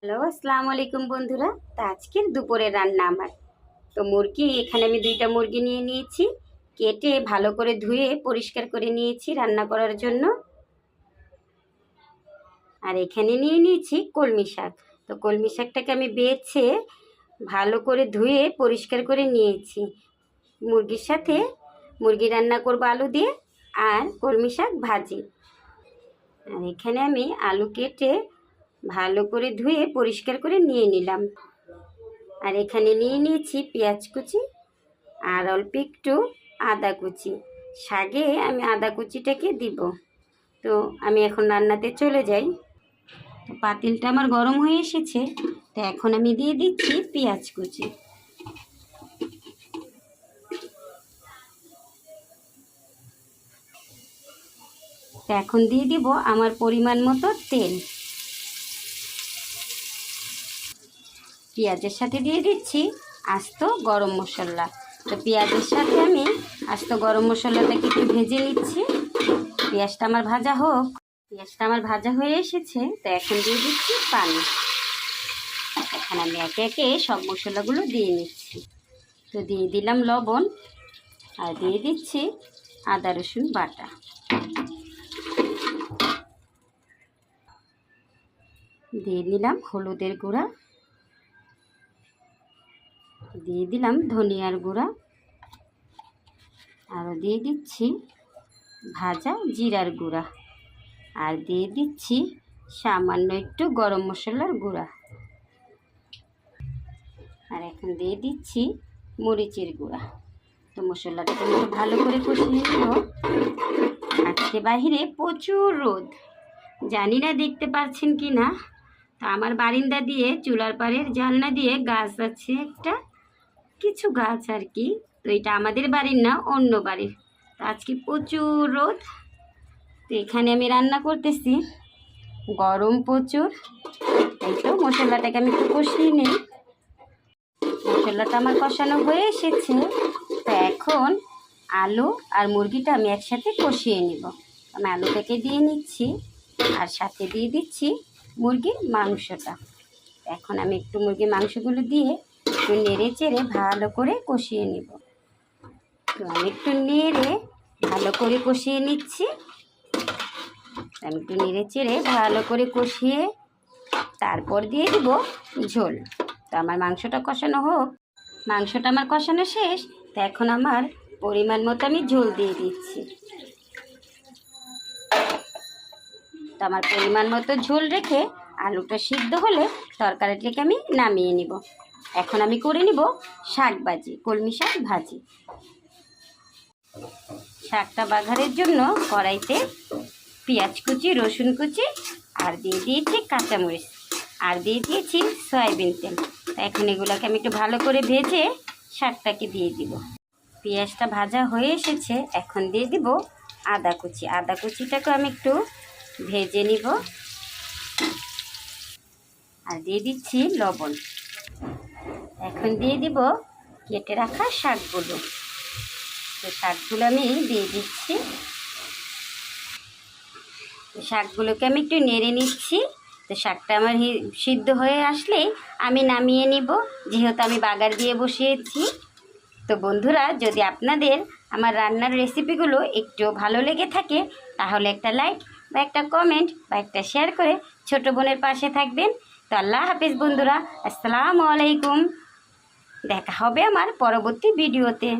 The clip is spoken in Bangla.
হ্যালো, আসসালামু আলাইকুম বন্ধুরা। তো আজকের দুপুরের রান্না আমার তো মুরগি, এখানে আমি 2টা মুরগি নিয়ে নিয়েছি, কেটে ভালো করে ধুয়ে পরিষ্কার করে নিয়েছি রান্না করার জন্য। আর এখানে নিয়ে নিয়েছি কলমি শাক। তো কলমি শাকটাকে আমি বেছে ভালো করে ধুয়ে পরিষ্কার করে নিয়েছি। মুরগির সাথে মুরগি রান্না করবো আলু দিয়ে, আর কলমি শাক ভাজি। আর এখানে আমি আলু কেটে ভালো করে ধুয়ে পরিষ্কার করে নিয়ে নিলাম। আর এখানে নিয়ে নিয়েছি পেঁয়াজ কুচি আর অল্প একটু আদা কুচি। শাকে আমি আদা কুচিটাকে দিব। তো আমি এখন রান্নাতে চলে যাই। তো পাতিলটা আমার গরম হয়ে এসেছে, তো এখন আমি দিয়ে দিচ্ছি পেঁয়াজ কুচি। তো এখন দিয়ে দিব আমার পরিমাণ মতো তেল। পেঁয়াজের সাথে দিয়ে দিচ্ছি আস্ত গরম মশলা। তো পেঁয়াজের সাথে আমি আস্ত গরম মশলাটাকে একটু ভেজে নিচ্ছি। পেঁয়াজটা আমার ভাজা হোক। পেঁয়াজটা আমার ভাজা হয়ে এসেছে, তো এখন দিয়ে দিচ্ছি পানি। এখন আমি একে একে সব মশলাগুলো দিয়ে নিচ্ছি। তো দিয়ে দিলাম লবণ, আর দিয়ে দিচ্ছি আদা রসুন বাটা। দিয়ে দিলাম হলুদের গুঁড়া, দিয়ে দিলাম ধনিয়ার গুঁড়া, আরও দিয়ে দিচ্ছি ভাজা জিরার গুঁড়া, আর দিয়ে দিচ্ছি সামান্য একটু গরম মশলার গুঁড়া। আর এখন দিয়ে দিচ্ছি মরিচের গুঁড়া। তো মশলাটাকে একটু ভালো করে কষিয়ে নেব। আজকে বাহিরে প্রচুর রোদ, জানি না দেখতে পাচ্ছেন কি না। তো আমার বারিন্দা দিয়ে, চুলার পাড়ের জানলা দিয়ে গাছ আছে একটা, কিছু গাছ আর কি। তো এটা আমাদের বাড়ির না, অন্য বাড়ির। তো আজকে প্রচুর রোদ। তো এখানে আমি রান্না করতেছি, গরম প্রচুর। এই তো মশলাটাকে আমি একটু কষিয়ে নিই। মশলাটা আমার কষানো হয়ে এসেছে, তো এখন আলু আর মুরগিটা আমি একসাথে কষিয়ে নিব। আমি আলুটাকে দিয়ে নিচ্ছি, আর সাথে দিয়ে দিচ্ছি মুরগির মাংসটা। এখন আমি একটু মুরগির মাংসগুলো দিয়ে একটু নেড়ে চেড়ে ভালো করে কষিয়ে নিব। তো আমি একটু নেড়ে ভালো করে কষিয়ে নিচ্ছি। আমি একটু নেড়ে চেড়ে ভালো করে কষিয়ে তারপর দিয়ে দিব ঝোল। তো আমার মাংসটা কষানো হোক। মাংসটা আমার কষানো শেষ, তো এখন আমার পরিমাণ মতো আমি ঝোল দিয়ে দিচ্ছি। তো আমার পরিমাণ মতো ঝোল রেখে আলুটা সিদ্ধ হলে তরকারিটাকে আমি নামিয়ে নিব। এখন আমি করে নিব শাক ভাজি, কলমি শাক ভাজি। শাকটা বাঘারের জন্য কড়াইতে পেঁয়াজ কুচি, রসুন কুচি, আর দিয়ে দিয়েছি কাঁচামরিচ, আর দিয়ে দিয়েছি সয়াবিন তেল। এখন এগুলোকে আমি একটু ভালো করে ভেজে শাকটাকে দিয়ে দিব। পেঁয়াজটা ভাজা হয়ে এসেছে, এখন দিয়ে দিব আদা কুচি। আদা কুচিটাকে আমি একটু ভেজে নিব, আর দিয়ে দিচ্ছি লবণ। এখন দিয়ে দিব কেটে রাখা শাকগুলো। তো শাকগুলো আমি দিয়ে দিচ্ছি। শাকগুলোকে আমি একটু নেড়ে নিচ্ছি। তো শাকটা আমার সিদ্ধ হয়ে আসলে আমি নামিয়ে নিব, যেহেতু আমি বাগার দিয়ে বসিয়েছি। তো বন্ধুরা, যদি আপনাদের আমার রান্নার রেসিপিগুলো একটু ভালো লেগে থাকে, তাহলে একটা লাইক বা একটা কমেন্ট বা একটা শেয়ার করে ছোট বোনের পাশে থাকবেন। তো আল্লাহ হাফেজ বন্ধুরা, আসসালামু আলাইকুম। দেখা হবে আমার পরবর্তী ভিডিওতে।